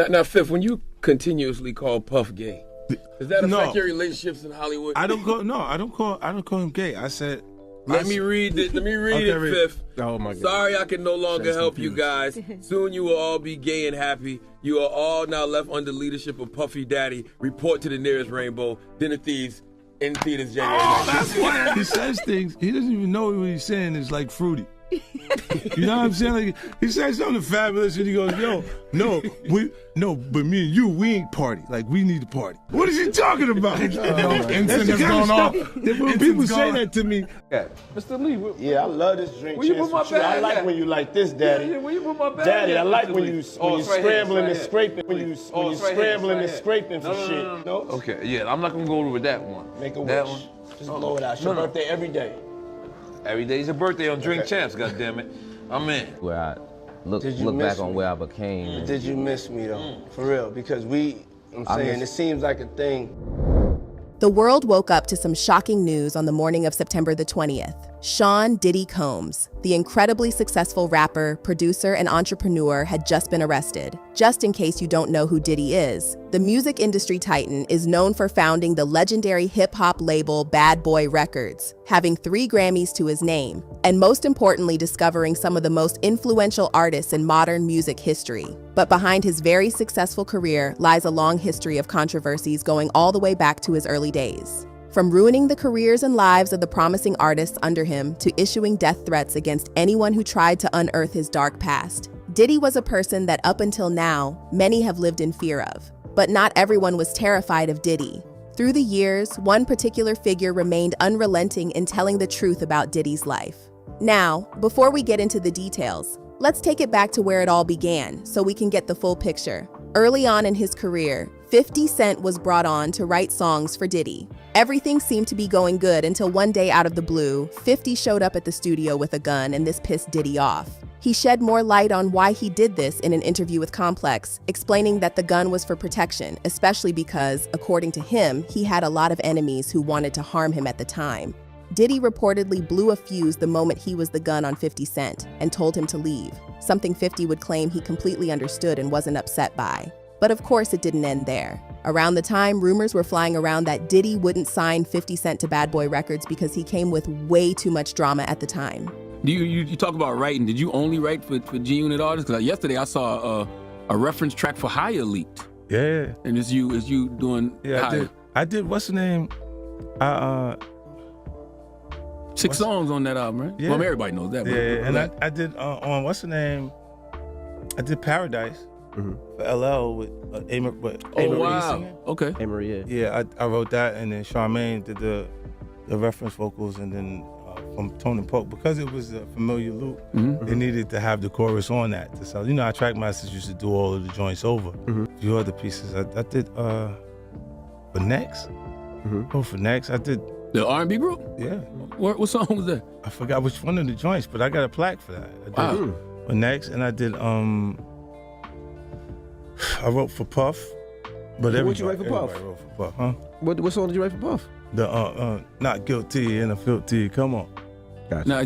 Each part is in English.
Now, Fifth, when you continuously call Puff gay, does that affect your relationships in Hollywood? I don't call him gay. I said. Let me read it, Fifth. Oh my God. Sorry I can no longer help you guys. Soon you will all be gay and happy. You are all now left under leadership of Puffy Daddy. Report to the nearest rainbow. Dinner Thieves in theaters January. Oh, that's why he says things. He doesn't even know what he's saying is like fruity. You know what I'm saying? Like, he said something fabulous and he goes, yo, but me and you, we ain't party. Like, we need to party. What is he talking about? Incense is going off. When people say that to me. Mr. Lee, yeah, I love this drink. Will you put my bag? I like when you like this, Daddy. Yeah, will you put my bag? Daddy, I like Mr. when Lee? you scrambling and scraping. When you scrambling and scraping for shit. No? Okay, yeah, I'm not gonna go over with that one. Make a that wish. one. Just blow it out. It's your birthday every day. Every day's your birthday on Drink Champs, goddammit. I'm in. Where I look back on where I became. Did you miss me though? For real, because it seems like a thing. The world woke up to some shocking news on the morning of September the 20th. Sean Diddy Combs, the incredibly successful rapper, producer, and entrepreneur, had just been arrested. Just in case you don't know who Diddy is, the music industry titan is known for founding the legendary hip-hop label Bad Boy Records, having 3 Grammys to his name, and most importantly discovering some of the most influential artists in modern music history. But behind his very successful career lies a long history of controversies going all the way back to his early days. From ruining the careers and lives of the promising artists under him to issuing death threats against anyone who tried to unearth his dark past, Diddy was a person that up until now, many have lived in fear of. But not everyone was terrified of Diddy. Through the years, one particular figure remained unrelenting in telling the truth about Diddy's life. Now, before we get into the details, let's take it back to where it all began so we can get the full picture. Early on in his career, 50 Cent was brought on to write songs for Diddy. Everything seemed to be going good until one day out of the blue, 50 showed up at the studio with a gun and this pissed Diddy off. He shed more light on why he did this in an interview with Complex, explaining that the gun was for protection, especially because, according to him, he had a lot of enemies who wanted to harm him at the time. Diddy reportedly blew a fuse the moment he was the gun on 50 Cent and told him to leave, something 50 would claim he completely understood and wasn't upset by. But of course it didn't end there. Around the time, rumors were flying around that Diddy wouldn't sign 50 Cent to Bad Boy Records because he came with way too much drama at the time. You talk about writing. Did you only write for G-Unit artists? Because yesterday I saw a reference track for Higher leaked. Yeah. And is you doing Higher? I did. What's the name? 6 songs on that album, right? Yeah. Well, everybody knows that. Yeah, and I did on what's the name? I did Paradise for LL with Amarie. Oh wow. Okay. Amarie. Yeah, I wrote that, and then Charmaine did the reference vocals, and then from Tone and Poke, because it was a familiar loop, they needed to have the chorus on that. So our track masters used to do all of the joints over. A few other pieces I did for Next. Oh, for Next I did. The R&B group? Yeah. What song was that? I forgot which one of the joints, but I got a plaque for that. I did for Next, and I did I wrote for Puff. But What'd you write for Puff? Everybody wrote for Puff, huh? What song did you write for Puff? The Not Guilty and a Filthy. Come on. Gotcha. Now,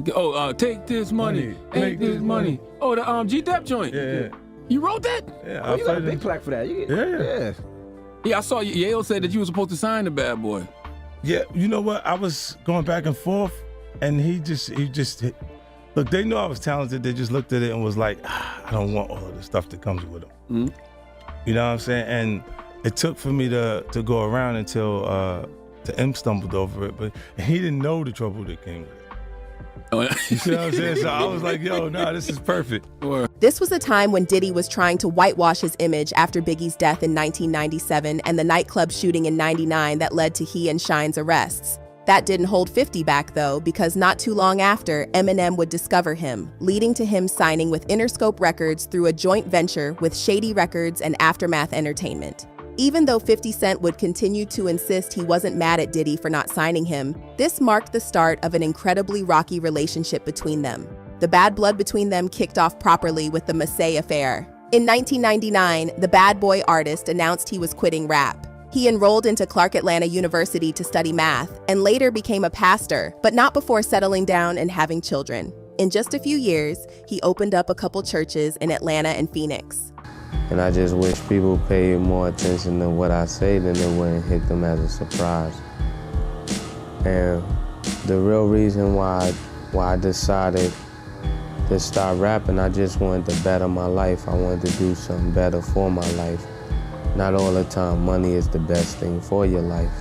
take this money, take this money. Oh, the G-Dep joint. Yeah. You wrote that? Yeah. You got a big plaque for that. Yeah. Yeah, I saw Yale said that you were supposed to sign the Bad Boy. Yeah, you know what? I was going back and forth, and he just look, they knew I was talented. They just looked at it and was like, I don't want all of the stuff that comes with him. You know what I'm saying? And it took for me to go around until the M stumbled over it, but he didn't know the trouble that came with it. You see what I'm saying? So I was like, yo, this is perfect. This was a time when Diddy was trying to whitewash his image after Biggie's death in 1997 and the nightclub shooting in 99 that led to he and Shine's arrests. That didn't hold 50 back though, because not too long after, Eminem would discover him, leading to him signing with Interscope Records through a joint venture with Shady Records and Aftermath Entertainment. Even though 50 Cent would continue to insist he wasn't mad at Diddy for not signing him, this marked the start of an incredibly rocky relationship between them. The bad blood between them kicked off properly with the Massey affair. In 1999, the Bad Boy artist announced he was quitting rap. He enrolled into Clark Atlanta University to study math and later became a pastor, but not before settling down and having children. In just a few years, he opened up a couple churches in Atlanta and Phoenix. And I just wish people paid more attention to what I say, then it wouldn't hit them as a surprise. And the real reason why I decided to start rapping, I just wanted to better my life. I wanted to do something better for my life. Not all the time money is the best thing for your life.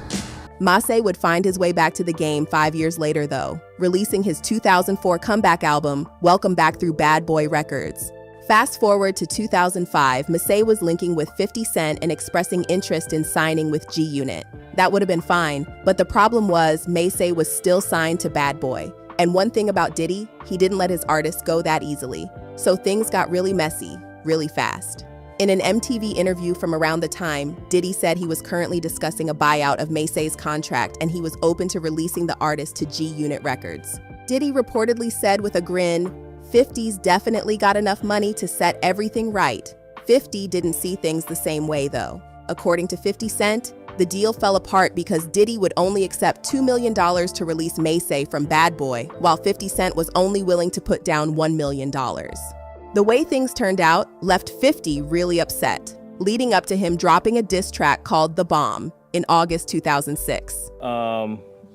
Mase would find his way back to the game 5 years later, though, releasing his 2004 comeback album, Welcome Back, through Bad Boy Records. Fast forward to 2005, Mase was linking with 50 Cent and expressing interest in signing with G Unit. That would have been fine, but the problem was Mase was still signed to Bad Boy. And one thing about Diddy, he didn't let his artists go that easily. So things got really messy, really fast. In an MTV interview from around the time, Diddy said he was currently discussing a buyout of Mase's contract and he was open to releasing the artist to G Unit Records. Diddy reportedly said with a grin, 50's definitely got enough money to set everything right. 50 didn't see things the same way, though. According to 50 Cent, the deal fell apart because Diddy would only accept $2 million to release Mase from Bad Boy, while 50 Cent was only willing to put down $1 million. The way things turned out left 50 really upset, leading up to him dropping a diss track called The Bomb in August 2006.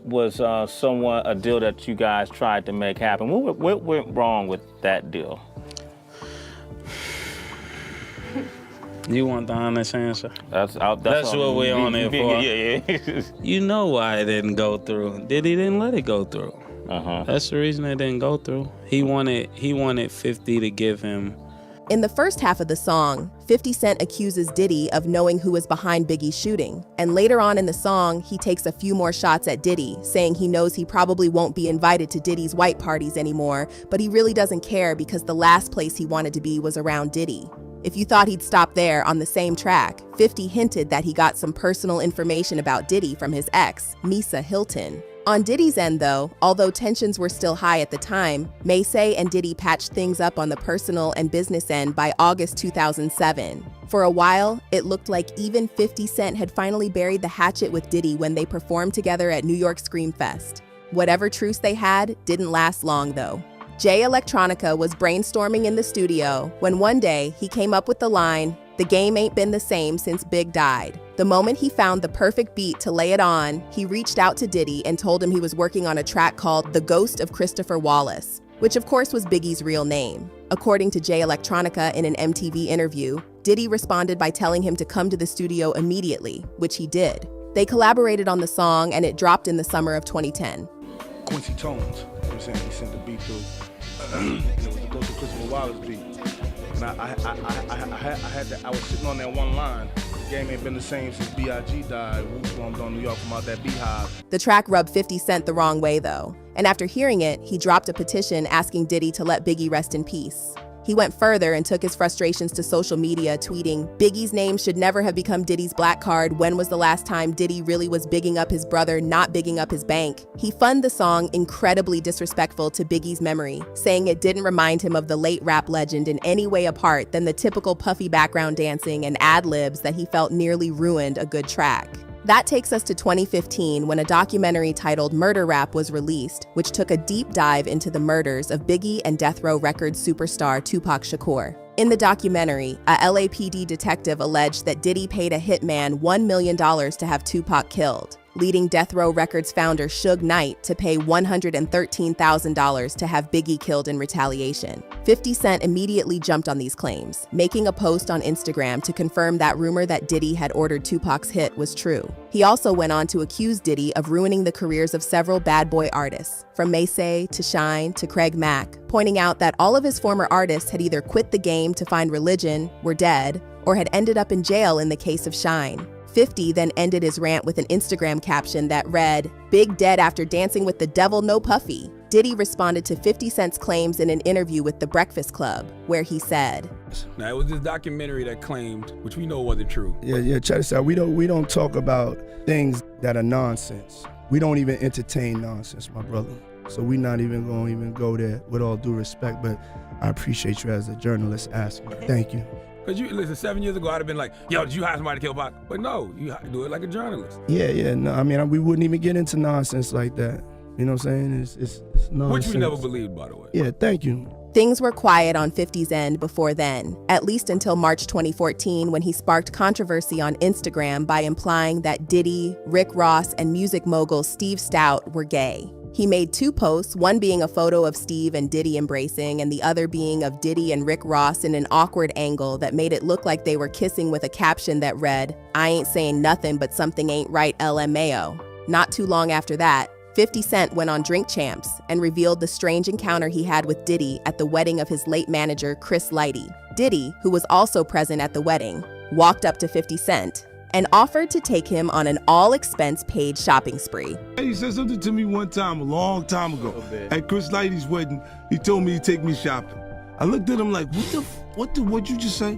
Was somewhat a deal that you guys tried to make happen. What went wrong with that deal? You want the honest answer? That's what we're on there for. Yeah. You know why it didn't go through. Diddy didn't let it go through. That's the reason it didn't go through. He wanted 50 to give him. In the first half of the song, 50 Cent accuses Diddy of knowing who was behind Biggie's shooting. And later on in the song, he takes a few more shots at Diddy, saying he knows he probably won't be invited to Diddy's white parties anymore, but he really doesn't care because the last place he wanted to be was around Diddy. If you thought he'd stop there, on the same track, 50 hinted that he got some personal information about Diddy from his ex, Misa Hilton. On Diddy's end, though, although tensions were still high at the time, Mase and Diddy patched things up on the personal and business end by August 2007. For a while, it looked like even 50 Cent had finally buried the hatchet with Diddy when they performed together at New York Screamfest. Whatever truce they had didn't last long, though. Jay Electronica was brainstorming in the studio when one day he came up with the line, "The game ain't been the same since Big died." The moment he found the perfect beat to lay it on, he reached out to Diddy and told him he was working on a track called The Ghost of Christopher Wallace, which of course was Biggie's real name. According to Jay Electronica in an MTV interview, Diddy responded by telling him to come to the studio immediately, which he did. They collaborated on the song and it dropped in the summer of 2010. Quincy Tones, you know what I'm saying? He sent the beat through. And it was the Ghost of Christopher Wallace beat. And I was sitting on that one line. The game ain't been the same since B.I.G. died. Wu swarmed on New York from out that beehive. The track rubbed 50 Cent the wrong way, though. And after hearing it, he dropped a petition asking Diddy to let Biggie rest in peace. He went further and took his frustrations to social media, tweeting, "Biggie's name should never have become Diddy's black card. When was the last time Diddy really was bigging up his brother, not bigging up his bank?" He funned the song incredibly disrespectful to Biggie's memory, saying it didn't remind him of the late rap legend in any way apart than the typical puffy background dancing and ad-libs that he felt nearly ruined a good track. That takes us to 2015 when a documentary titled Murder Rap was released, which took a deep dive into the murders of Biggie and Death Row Records superstar Tupac Shakur. In the documentary, a LAPD detective alleged that Diddy paid a hitman $1 million to have Tupac killed, leading Death Row Records founder Suge Knight to pay $113,000 to have Biggie killed in retaliation. 50 Cent immediately jumped on these claims, making a post on Instagram to confirm that rumor that Diddy had ordered Tupac's hit was true. He also went on to accuse Diddy of ruining the careers of several bad boy artists, from Mase to Shine to Craig Mack, pointing out that all of his former artists had either quit the game to find religion, were dead, or had ended up in jail in the case of Shine. 50 then ended his rant with an Instagram caption that read, "Big dead after dancing with the devil, no Puffy." Diddy responded to 50 Cent's claims in an interview with The Breakfast Club, where he said, "Now, it was this documentary that claimed, which we know wasn't true." Yeah, check this out. We don't talk about things that are nonsense. We don't even entertain nonsense, my brother. So we're not even going to go there, with all due respect, but I appreciate you as a journalist asking. Thank you. Because you listen, 7 years ago, I'd have been like, "Yo, did you hire somebody to kill Pac?" But no, you do it like a journalist. Yeah, no, I mean, we wouldn't even get into nonsense like that. You know what I'm saying? It's nonsense. Which we never believed, by the way. Yeah, thank you. Things were quiet on 50's end before then, at least until March 2014 when he sparked controversy on Instagram by implying that Diddy, Rick Ross, and music mogul Steve Stoute were gay. He made 2 posts, one being a photo of Steve and Diddy embracing, and the other being of Diddy and Rick Ross in an awkward angle that made it look like they were kissing with a caption that read, "I ain't saying nothing but something ain't right LMAO." Not too long after that, 50 Cent went on Drink Champs and revealed the strange encounter he had with Diddy at the wedding of his late manager, Chris Lighty. Diddy, who was also present at the wedding, walked up to 50 Cent and offered to take him on an all-expense-paid shopping spree. He said something to me one time, a long time ago. At Chris Lighty's wedding, he told me to take me shopping. I looked at him like, what'd you just say?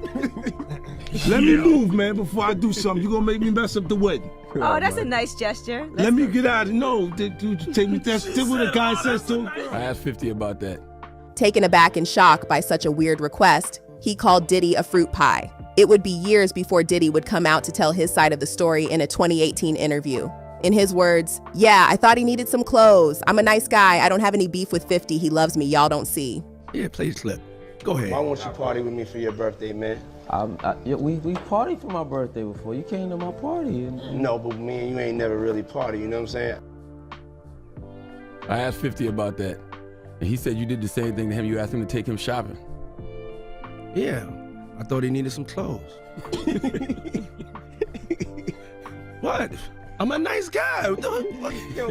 Let me move, man, before I do something. You gonna make me mess up the wedding. Oh, that's a nice gesture. Let me get out of no, dude, take me. That's what a guy says to him. I asked 50 about that. Taken aback and shocked by such a weird request, he called Diddy a fruit pie. It would be years before Diddy would come out to tell his side of the story in a 2018 interview. In his words, "Yeah, I thought he needed some clothes. I'm a nice guy. I don't have any beef with 50. He loves me. Y'all don't see." Yeah, play the clip. Go ahead. Why won't you party with me for your birthday, man? We partied for my birthday before. You came to my party. No, but me and you ain't never really party, you know what I'm saying? I asked 50 about that. And he said you did the same thing to him. You asked him to take him shopping. Yeah, I thought he needed some clothes. What? I'm a nice guy. Yo,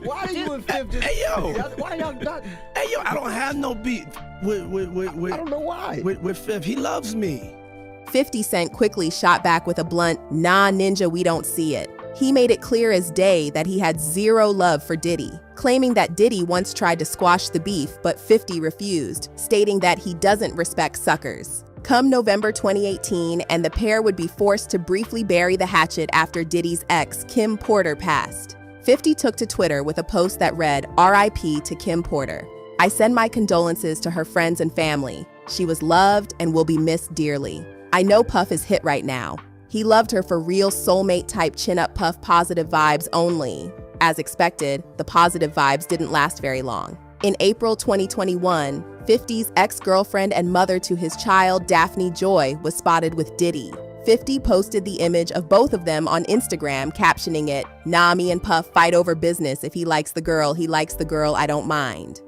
why are you and 50? Hey, yo. Why y'all not? Hey, yo, I don't have no beef with I don't know why. With Fifth. He loves me. 50 Cent quickly shot back with a blunt, "Nah, ninja, we don't see it." He made it clear as day that he had zero love for Diddy, claiming that Diddy once tried to squash the beef, but 50 refused, stating that he doesn't respect suckers. Come November 2018, and the pair would be forced to briefly bury the hatchet after Diddy's ex, Kim Porter, passed. 50 took to Twitter with a post that read, "RIP to Kim Porter. I send my condolences to her friends and family. She was loved and will be missed dearly. I know Puff is hit right now. He loved her for real soulmate-type chin-up Puff positive vibes only." As expected, the positive vibes didn't last very long. In April 2021, 50's ex-girlfriend and mother to his child, Daphne Joy, was spotted with Diddy. 50 posted the image of both of them on Instagram, captioning it, "Nah, me and Puff fight over business. If he likes the girl, I don't mind."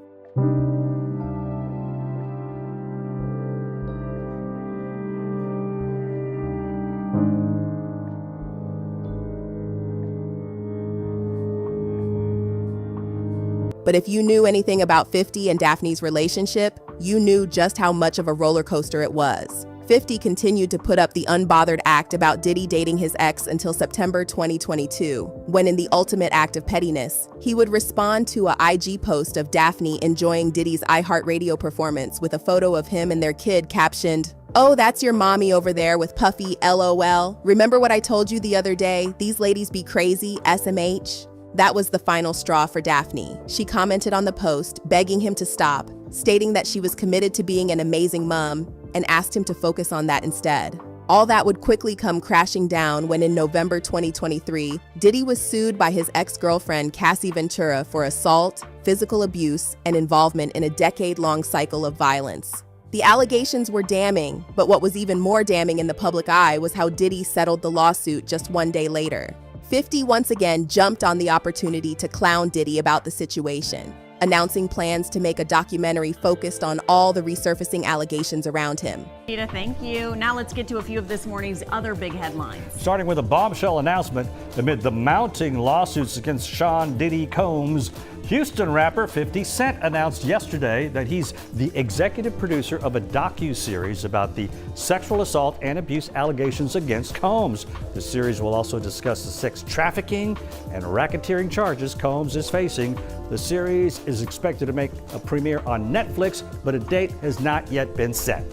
But if you knew anything about 50 and Daphne's relationship, you knew just how much of a roller coaster it was. 50 continued to put up the unbothered act about Diddy dating his ex until September 2022, when in the ultimate act of pettiness, he would respond to a IG post of Daphne enjoying Diddy's iHeartRadio performance with a photo of him and their kid captioned, "Oh, that's your mommy over there with Puffy, LOL. Remember what I told you the other day? These ladies be crazy, SMH." That was the final straw for Daphne. She commented on the post, begging him to stop, stating that she was committed to being an amazing mom and asked him to focus on that instead. All that would quickly come crashing down when in November 2023, Diddy was sued by his ex-girlfriend Cassie Ventura for assault, physical abuse, and involvement in a decade-long cycle of violence. The allegations were damning, but what was even more damning in the public eye was how Diddy settled the lawsuit just one day later. 50 once again jumped on the opportunity to clown Diddy about the situation, announcing plans to make a documentary focused on all the resurfacing allegations around him. Rita, thank you. Now let's get to a few of this morning's other big headlines. Starting with a bombshell announcement amid the mounting lawsuits against Sean Diddy Combs, Houston rapper 50 Cent announced yesterday that he's the executive producer of a docu-series about the sexual assault and abuse allegations against Combs. The series will also discuss the sex trafficking and racketeering charges Combs is facing. The series is expected to make a premiere on Netflix, but a date has not yet been set.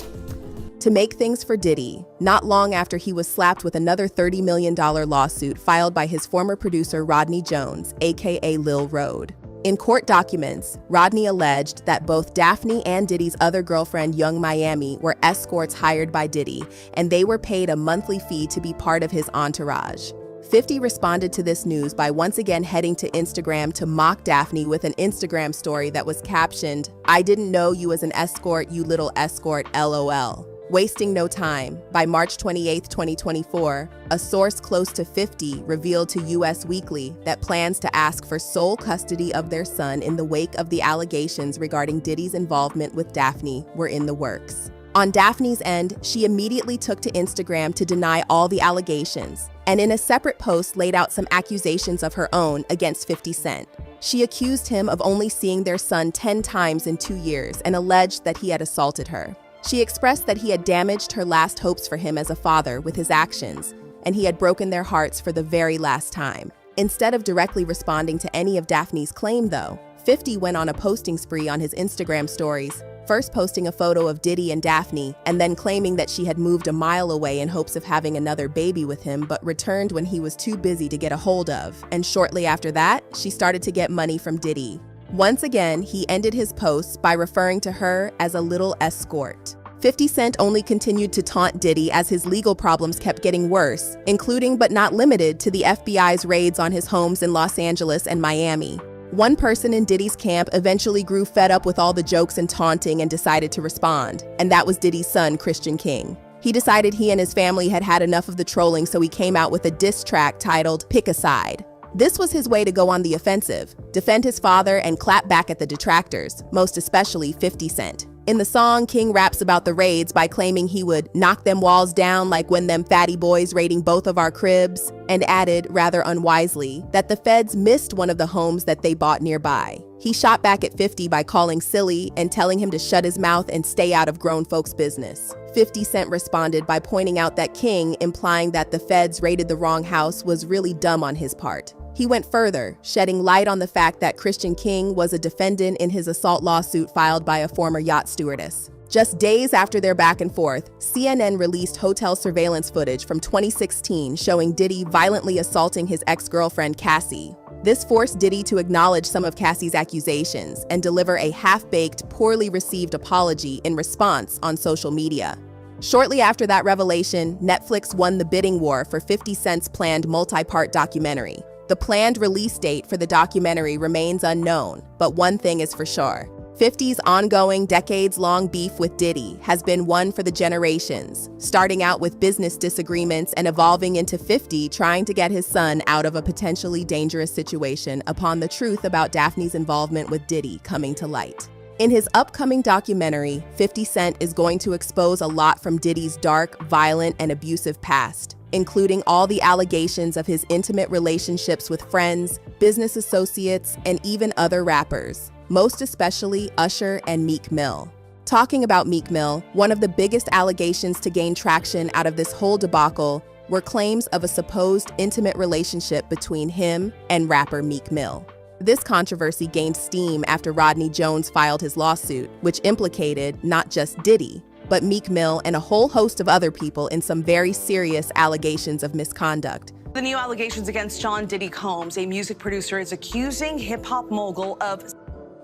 To make things for Diddy, not long after he was slapped with another $30 million lawsuit filed by his former producer Rodney Jones, aka Lil Rode. In court documents, Rodney alleged that both Daphne and Diddy's other girlfriend, Young Miami, were escorts hired by Diddy, and they were paid a monthly fee to be part of his entourage. 50 responded to this news by once again heading to Instagram to mock Daphne with an Instagram story that was captioned, "I didn't know you was an escort, you little escort, LOL." Wasting no time, by March 28, 2024, a source close to 50 revealed to US Weekly that plans to ask for sole custody of their son in the wake of the allegations regarding Diddy's involvement with Daphne were in the works. On Daphne's end, she immediately took to Instagram to deny all the allegations, and in a separate post laid out some accusations of her own against 50 Cent. She accused him of only seeing their son 10 times in 2 years and alleged that he had assaulted her. She expressed that he had damaged her last hopes for him as a father with his actions, and he had broken their hearts for the very last time. Instead of directly responding to any of Daphne's claim, though, 50 went on a posting spree on his Instagram stories, first posting a photo of Diddy and Daphne, and then claiming that she had moved a mile away in hopes of having another baby with him, but returned when he was too busy to get a hold of. And shortly after that, she started to get money from Diddy. Once again, he ended his posts by referring to her as a little escort. 50 Cent only continued to taunt Diddy as his legal problems kept getting worse, including but not limited to the FBI's raids on his homes in Los Angeles and Miami. One person in Diddy's camp eventually grew fed up with all the jokes and taunting and decided to respond, and that was Diddy's son, Christian King. He decided he and his family had had enough of the trolling, so he came out with a diss track titled "Pick a Side." This was his way to go on the offensive, defend his father, and clap back at the detractors, most especially 50 Cent. In the song, King raps about the raids by claiming he would knock them walls down like when them fatty boys raiding both of our cribs, and added, rather unwisely, that the feds missed one of the homes that they bought nearby. He shot back at 50 by calling silly and telling him to shut his mouth and stay out of grown folks' business. 50 Cent responded by pointing out that King, implying that the feds raided the wrong house, was really dumb on his part. He went further, shedding light on the fact that Christian King was a defendant in his assault lawsuit filed by a former yacht stewardess. Just days after their back and forth, CNN released hotel surveillance footage from 2016 showing Diddy violently assaulting his ex-girlfriend Cassie. This forced Diddy to acknowledge some of Cassie's accusations and deliver a half-baked, poorly received apology in response on social media. Shortly after that revelation, Netflix won the bidding war for 50 Cent's planned multi-part documentary. The planned release date for the documentary remains unknown, but one thing is for sure. 50's ongoing, decades-long beef with Diddy has been one for the generations, starting out with business disagreements and evolving into 50 trying to get his son out of a potentially dangerous situation upon the truth about Daphne's involvement with Diddy coming to light. In his upcoming documentary, 50 Cent is going to expose a lot from Diddy's dark, violent, and abusive past, including all the allegations of his intimate relationships with friends, business associates, and even other rappers, most especially Usher and Meek Mill. Talking about Meek Mill, one of the biggest allegations to gain traction out of this whole debacle were claims of a supposed intimate relationship between him and rapper Meek Mill. This controversy gained steam after Rodney Jones filed his lawsuit, which implicated not just Diddy, but Meek Mill and a whole host of other people in some very serious allegations of misconduct. The new allegations against Sean Diddy Combs, a music producer, is accusing hip-hop mogul of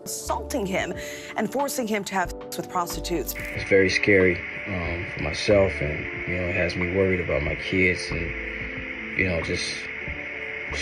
assaulting him and forcing him to have sex with prostitutes. It's very scary for myself, and it has me worried about my kids, and just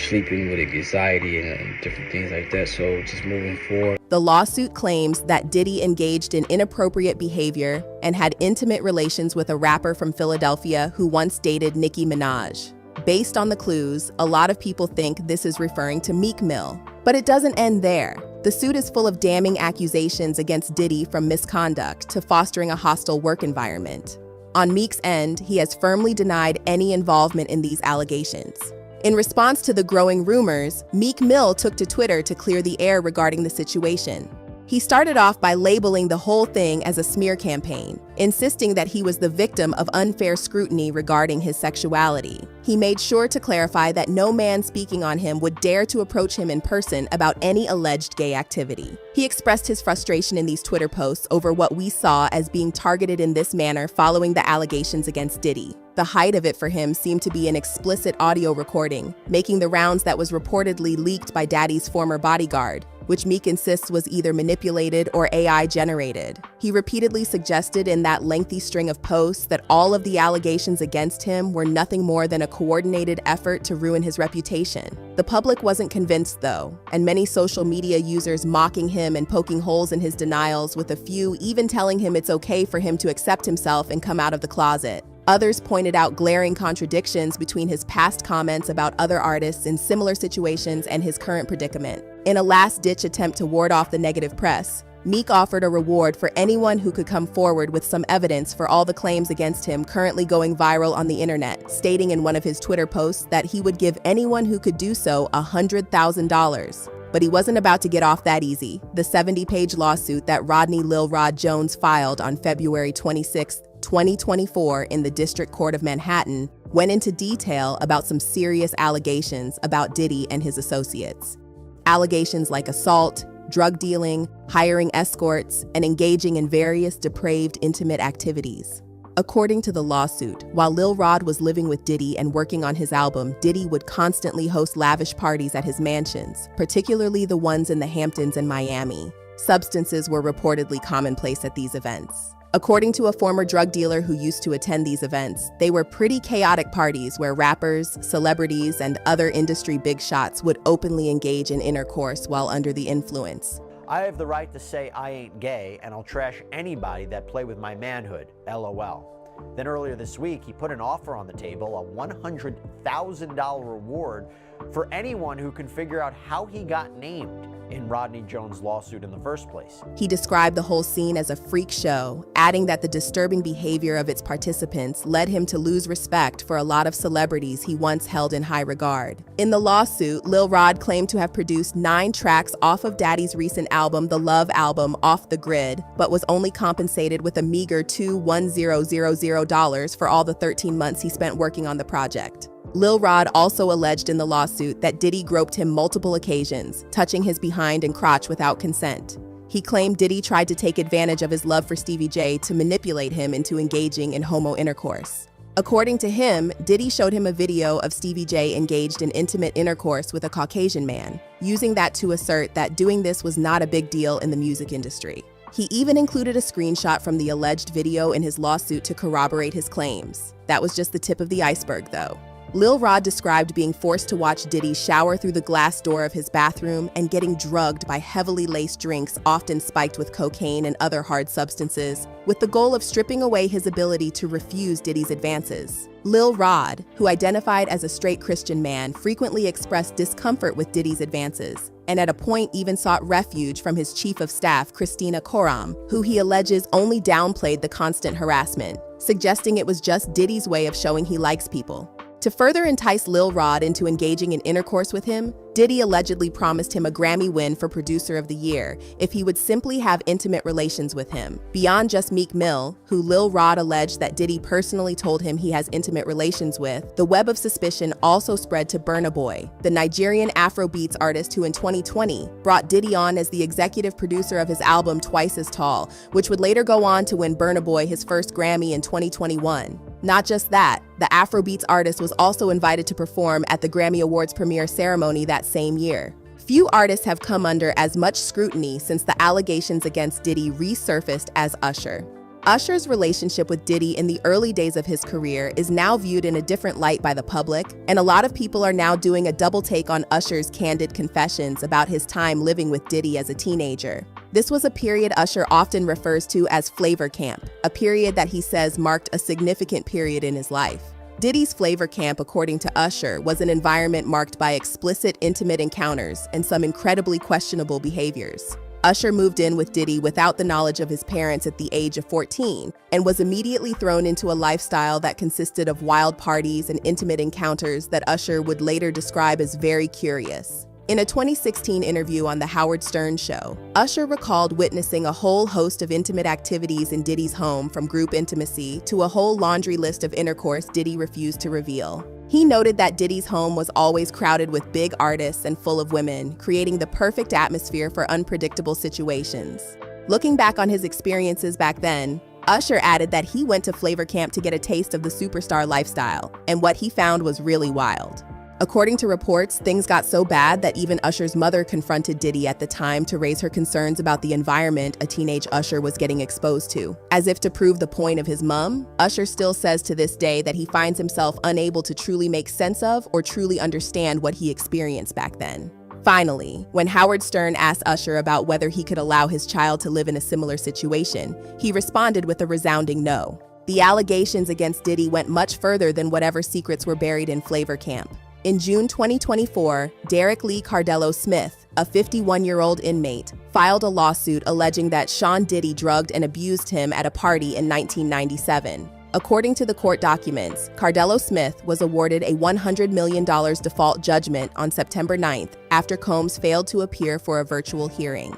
sleeping with anxiety and different things like that. So just moving forward. The lawsuit claims that Diddy engaged in inappropriate behavior and had intimate relations with a rapper from Philadelphia who once dated Nicki Minaj. Based on the clues, a lot of people think this is referring to Meek Mill. But it doesn't end there. The suit is full of damning accusations against Diddy, from misconduct to fostering a hostile work environment. On Meek's end, he has firmly denied any involvement in these allegations. In response to the growing rumors, Meek Mill took to Twitter to clear the air regarding the situation. He started off by labeling the whole thing as a smear campaign, insisting that he was the victim of unfair scrutiny regarding his sexuality. He made sure to clarify that no man speaking on him would dare to approach him in person about any alleged gay activity. He expressed his frustration in these Twitter posts over what we saw as being targeted in this manner following the allegations against Diddy. The height of it for him seemed to be an explicit audio recording, making the rounds that was reportedly leaked by Daddy's former bodyguard, which Meek insists was either manipulated or AI generated. He repeatedly suggested in that lengthy string of posts that all of the allegations against him were nothing more than a coordinated effort to ruin his reputation. The public wasn't convinced, though, and many social media users mocking him and poking holes in his denials, with a few even telling him it's okay for him to accept himself and come out of the closet. Others pointed out glaring contradictions between his past comments about other artists in similar situations and his current predicament. In a last-ditch attempt to ward off the negative press, Meek offered a reward for anyone who could come forward with some evidence for all the claims against him currently going viral on the internet, stating in one of his Twitter posts that he would give anyone who could do so $100,000. But he wasn't about to get off that easy. The 70-page lawsuit that Rodney Lil Rod Jones filed on February 26, 2024 in the District Court of Manhattan went into detail about some serious allegations about Diddy and his associates. Allegations like assault, drug dealing, hiring escorts, and engaging in various depraved intimate activities. According to the lawsuit, while Lil Rod was living with Diddy and working on his album, Diddy would constantly host lavish parties at his mansions, particularly the ones in the Hamptons and Miami. Substances were reportedly commonplace at these events. According to a former drug dealer who used to attend these events, they were pretty chaotic parties where rappers, celebrities, and other industry big shots would openly engage in intercourse while under the influence. I have the right to say I ain't gay, and I'll trash anybody that play with my manhood, LOL. Then earlier this week, he put an offer on the table, a $100,000 reward for anyone who can figure out how he got named in Rodney Jones' lawsuit in the first place. He described the whole scene as a freak show, adding that the disturbing behavior of its participants led him to lose respect for a lot of celebrities he once held in high regard. In the lawsuit, Lil Rod claimed to have produced 9 tracks off of Daddy's recent album, The Love Album, Off the Grid, but was only compensated with a meager $2,100 for all the 13 months he spent working on the project. Lil Rod also alleged in the lawsuit that Diddy groped him multiple occasions, touching his behind and crotch without consent. He claimed Diddy tried to take advantage of his love for Stevie J to manipulate him into engaging in homo intercourse. According to him, Diddy showed him a video of Stevie J engaged in intimate intercourse with a Caucasian man, using that to assert that doing this was not a big deal in the music industry. He even included a screenshot from the alleged video in his lawsuit to corroborate his claims. That was just the tip of the iceberg, though. Lil Rod described being forced to watch Diddy shower through the glass door of his bathroom and getting drugged by heavily laced drinks often spiked with cocaine and other hard substances, with the goal of stripping away his ability to refuse Diddy's advances. Lil Rod, who identified as a straight Christian man, frequently expressed discomfort with Diddy's advances, and at a point even sought refuge from his chief of staff, Christina Koram, who he alleges only downplayed the constant harassment, suggesting it was just Diddy's way of showing he likes people. To further entice Lil Rod into engaging in intercourse with him, Diddy allegedly promised him a Grammy win for Producer of the Year if he would simply have intimate relations with him. Beyond just Meek Mill, who Lil Rod alleged that Diddy personally told him he has intimate relations with, the web of suspicion also spread to Burna Boy, the Nigerian Afrobeats artist who in 2020 brought Diddy on as the executive producer of his album Twice as Tall, which would later go on to win Burna Boy his first Grammy in 2021. Not just that, the Afrobeats artist was also invited to perform at the Grammy Awards premiere ceremony that same year. Few artists have come under as much scrutiny since the allegations against Diddy resurfaced as Usher. Usher's relationship with Diddy in the early days of his career is now viewed in a different light by the public, and a lot of people are now doing a double take on Usher's candid confessions about his time living with Diddy as a teenager. This was a period Usher often refers to as Flavor Camp, a period that he says marked a significant period in his life. Diddy's Flavor Camp, according to Usher, was an environment marked by explicit intimate encounters and some incredibly questionable behaviors. Usher moved in with Diddy without the knowledge of his parents at the age of 14 and was immediately thrown into a lifestyle that consisted of wild parties and intimate encounters that Usher would later describe as very curious. In a 2016 interview on The Howard Stern Show, Usher recalled witnessing a whole host of intimate activities in Diddy's home, from group intimacy to a whole laundry list of intercourse Diddy refused to reveal. He noted that Diddy's home was always crowded with big artists and full of women, creating the perfect atmosphere for unpredictable situations. Looking back on his experiences back then, Usher added that he went to Flavor Camp to get a taste of the superstar lifestyle, and what he found was really wild. According to reports, things got so bad that even Usher's mother confronted Diddy at the time to raise her concerns about the environment a teenage Usher was getting exposed to. As if to prove the point of his mom, Usher still says to this day that he finds himself unable to truly make sense of or truly understand what he experienced back then. Finally, when Howard Stern asked Usher about whether he could allow his child to live in a similar situation, he responded with a resounding no. The allegations against Diddy went much further than whatever secrets were buried in Flavor Camp. In June 2024, Derek Lee Cardello Smith, a 51-year-old inmate, filed a lawsuit alleging that Sean Diddy drugged and abused him at a party in 1997. According to the court documents, Cardello Smith was awarded a $100 million default judgment on September 9th after Combs failed to appear for a virtual hearing.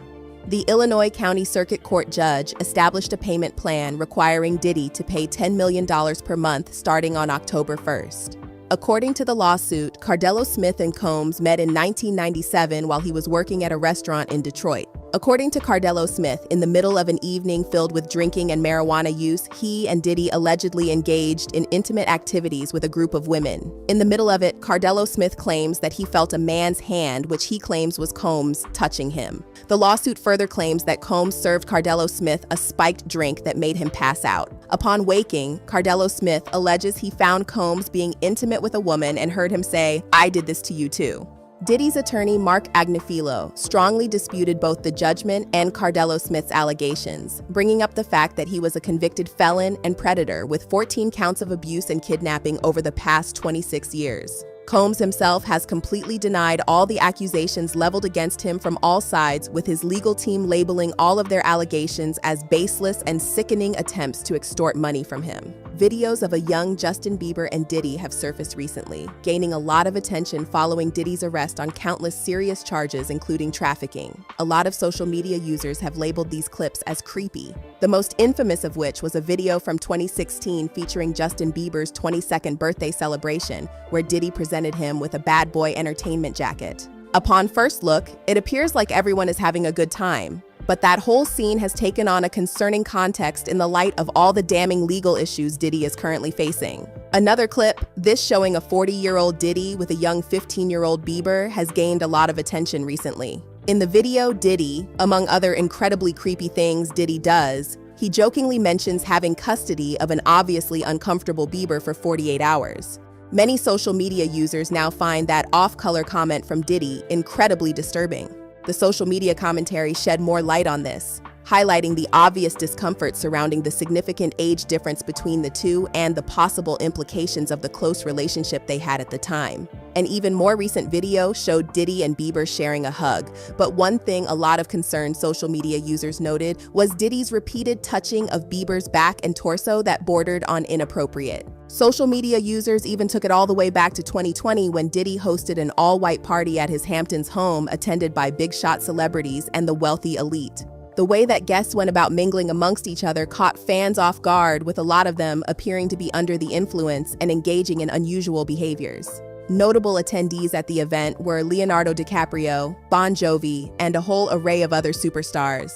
The Illinois County Circuit Court judge established a payment plan requiring Diddy to pay $10 million per month starting on October 1st. According to the lawsuit, Cardello Smith and Combs met in 1997 while he was working at a restaurant in Detroit. According to Cardello Smith, in the middle of an evening filled with drinking and marijuana use, he and Diddy allegedly engaged in intimate activities with a group of women. In the middle of it, Cardello Smith claims that he felt a man's hand, which he claims was Combs, touching him. The lawsuit further claims that Combs served Cardello Smith a spiked drink that made him pass out. Upon waking, Cardello Smith alleges he found Combs being intimate with a woman and heard him say, "I did this to you too." Diddy's attorney, Mark Agnifilo, strongly disputed both the judgment and Cardello Smith's allegations, bringing up the fact that he was a convicted felon and predator with 14 counts of abuse and kidnapping over the past 26 years. Combs himself has completely denied all the accusations leveled against him from all sides, with his legal team labeling all of their allegations as baseless and sickening attempts to extort money from him. Videos of a young Justin Bieber and Diddy have surfaced recently, gaining a lot of attention following Diddy's arrest on countless serious charges, including trafficking. A lot of social media users have labeled these clips as creepy, the most infamous of which was a video from 2016 featuring Justin Bieber's 22nd birthday celebration, where Diddy presented him with a Bad Boy Entertainment jacket. Upon first look, it appears like everyone is having a good time. But that whole scene has taken on a concerning context in the light of all the damning legal issues Diddy is currently facing. Another clip, this showing a 40-year-old Diddy with a young 15-year-old Bieber, has gained a lot of attention recently. In the video, Diddy, among other incredibly creepy things Diddy does, he jokingly mentions having custody of an obviously uncomfortable Bieber for 48 hours. Many social media users now find that off-color comment from Diddy incredibly disturbing. The social media commentary shed more light on this, highlighting the obvious discomfort surrounding the significant age difference between the two and the possible implications of the close relationship they had at the time. An even more recent video showed Diddy and Bieber sharing a hug, but one thing a lot of concerned social media users noted was Diddy's repeated touching of Bieber's back and torso that bordered on inappropriate. Social media users even took it all the way back to 2020 when Diddy hosted an all-white party at his Hamptons home attended by big-shot celebrities and the wealthy elite. The way that guests went about mingling amongst each other caught fans off guard, with a lot of them appearing to be under the influence and engaging in unusual behaviors. Notable attendees at the event were Leonardo DiCaprio, Bon Jovi, and a whole array of other superstars.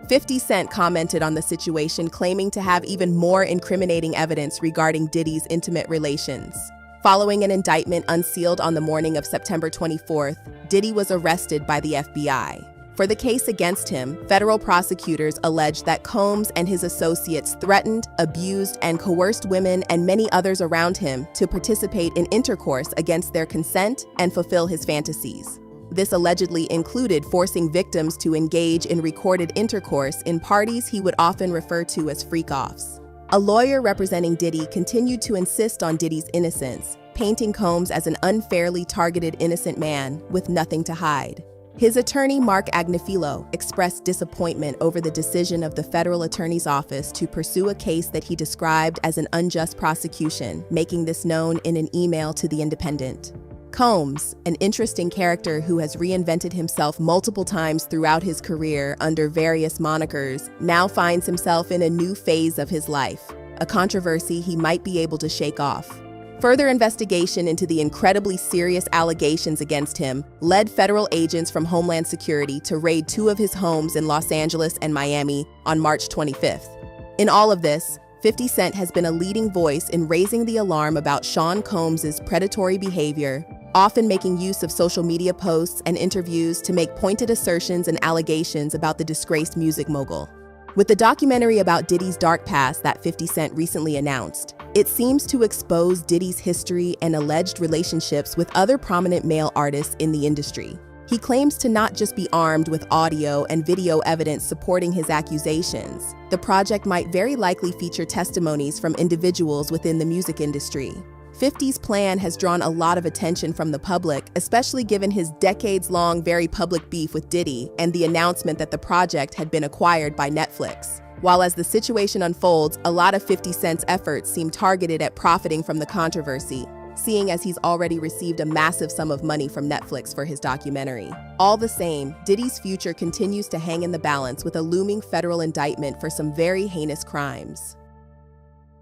50 Cent commented on the situation, claiming to have even more incriminating evidence regarding Diddy's intimate relations. Following an indictment unsealed on the morning of September 24th, Diddy was arrested by the FBI. For the case against him, federal prosecutors alleged that Combs and his associates threatened, abused, and coerced women and many others around him to participate in intercourse against their consent and fulfill his fantasies. This allegedly included forcing victims to engage in recorded intercourse in parties he would often refer to as freak-offs. A lawyer representing Diddy continued to insist on Diddy's innocence, painting Combs as an unfairly targeted innocent man with nothing to hide. His attorney, Mark Agnifilo, expressed disappointment over the decision of the federal attorney's office to pursue a case that he described as an unjust prosecution, making this known in an email to The Independent. Combs, an interesting character who has reinvented himself multiple times throughout his career under various monikers, now finds himself in a new phase of his life, a controversy he might be able to shake off. Further investigation into the incredibly serious allegations against him led federal agents from Homeland Security to raid 2 of his homes in Los Angeles and Miami on March 25th. In all of this, 50 Cent has been a leading voice in raising the alarm about Sean Combs' predatory behavior, often making use of social media posts and interviews to make pointed assertions and allegations about the disgraced music mogul. With the documentary about Diddy's dark past that 50 Cent recently announced, it seems to expose Diddy's history and alleged relationships with other prominent male artists in the industry. He claims to not just be armed with audio and video evidence supporting his accusations. The project might very likely feature testimonies from individuals within the music industry. 50's plan has drawn a lot of attention from the public, especially given his decades-long, very public beef with Diddy and the announcement that the project had been acquired by Netflix. While as the situation unfolds, a lot of 50 Cent's efforts seem targeted at profiting from the controversy, seeing as he's already received a massive sum of money from Netflix for his documentary. All the same, Diddy's future continues to hang in the balance with a looming federal indictment for some very heinous crimes.